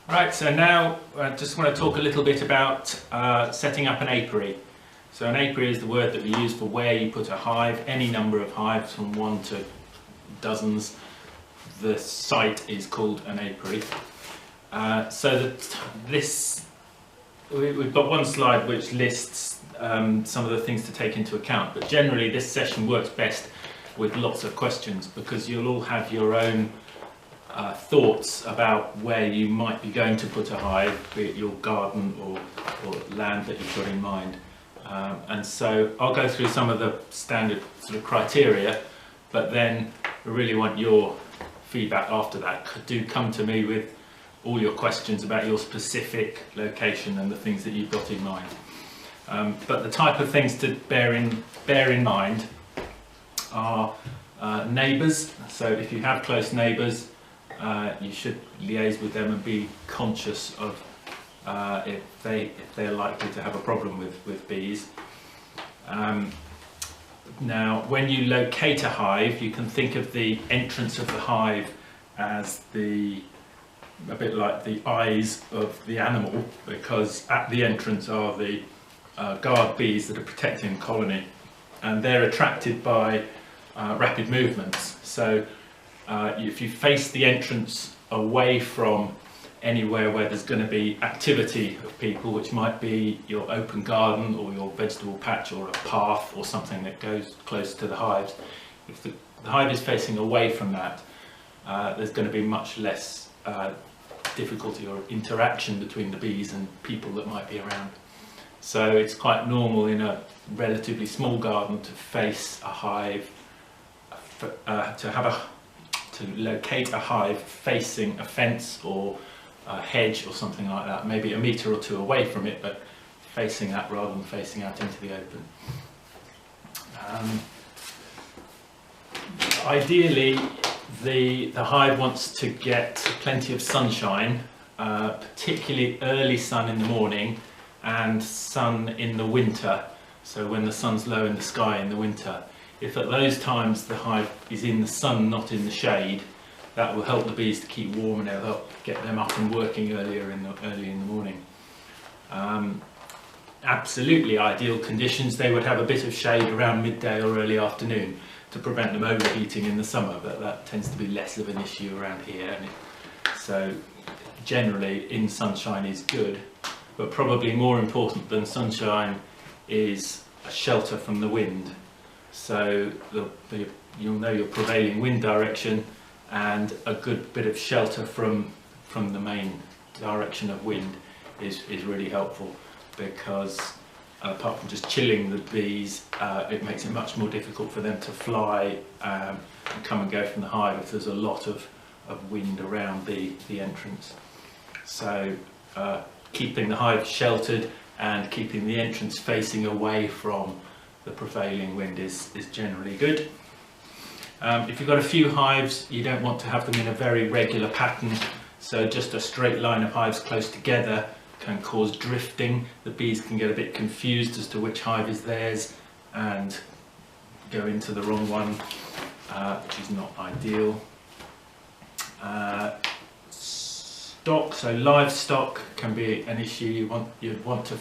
Right, so now I just want to talk a little bit about setting up an apiary. So an apiary is the word that we use for where you put a hive, any number of hives from 1 to dozens. The site is called an apiary. We've got one slide which lists some of the things to take into account, but generally this session works best with lots of questions because you'll all have your own thoughts about where you might be going to put a hive, be it your garden or land that you've got in mind. And so I'll go through some of the standard sort of criteria, but then I really want your feedback after that. Do come to me with all your questions about your specific location and the things that you've got in mind. But the type of things to bear in mind are neighbours. So if you have close neighbours, you should liaise with them and be conscious of if they're likely to have a problem with bees. Now, when you locate a hive, you can think of the entrance of the hive as a bit like the eyes of the animal, because at the entrance are the guard bees that are protecting the colony, and they're attracted by rapid movements. So if you face the entrance away from anywhere where there's going to be activity of people, which might be your open garden or your vegetable patch or a path or something that goes close to the hives, if the hive is facing away from that, there's going to be much less difficulty or interaction between the bees and people that might be around. So it's quite normal in a relatively small garden to face a hive, to locate a hive facing a fence or a hedge or something like that, maybe a metre or two away from it, but facing that rather than facing out into the open. Ideally, the hive wants to get plenty of sunshine, particularly early sun in the morning and sun in the winter, so when the sun's low in the sky in the winter. If at those times the hive is in the sun, not in the shade, that will help the bees to keep warm and it'll help get them up and working early in the morning. Absolutely ideal conditions, they would have a bit of shade around midday or early afternoon to prevent them overheating in the summer, but that tends to be less of an issue around here. So generally in sunshine is good, but probably more important than sunshine is a shelter from the wind. So you'll know your prevailing wind direction, and a good bit of shelter from the main direction of wind is really helpful, because apart from just chilling the bees, it makes it much more difficult for them to fly and come and go from the hive if there's a lot of wind around the entrance. So keeping the hive sheltered and keeping the entrance facing away from the prevailing wind is generally good. If you've got a few hives, you don't want to have them in a very regular pattern, so just a straight line of hives close together can cause drifting. The bees can get a bit confused as to which hive is theirs and go into the wrong one, which is not ideal. Stock, so livestock can be an issue. You'd want to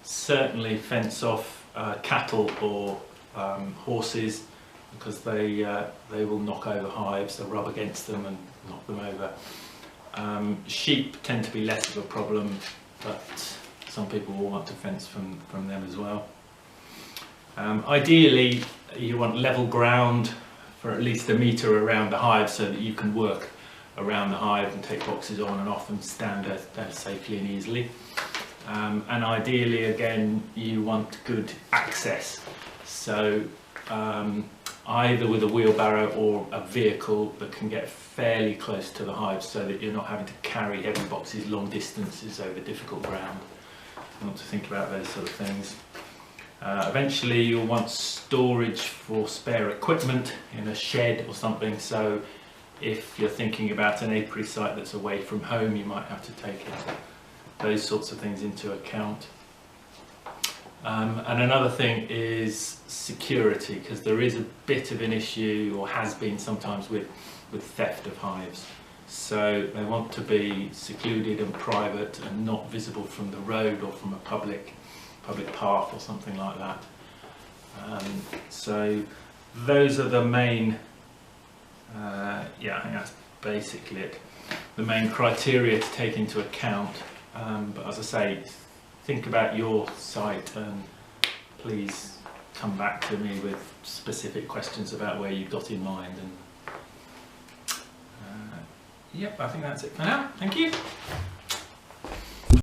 certainly fence off cattle or horses, because they will knock over hives, they'll rub against them and knock them over. Sheep tend to be less of a problem, but some people will want to fence from them as well. Ideally, you want level ground for at least a metre around the hive so that you can work around the hive and take boxes on and off and stand there safely and easily. And ideally, again, you want good access. So either with a wheelbarrow or a vehicle that can get fairly close to the hive so that you're not having to carry heavy boxes long distances over difficult ground. You want to think about those sort of things. Eventually you'll want storage for spare equipment in a shed or something, so if you're thinking about an apiary site that's away from home, you might have to take those sorts of things into account. And another thing is security, because there is a bit of an issue, or has been sometimes, with theft of hives. So they want to be secluded and private and not visible from the road or from a public path or something like that. So those are the main, yeah, I think that's basically it. The main criteria to take into account. But as I say, think about your site and please come back to me with specific questions about where you've got in mind. And yep, I think that's it for now. Thank you.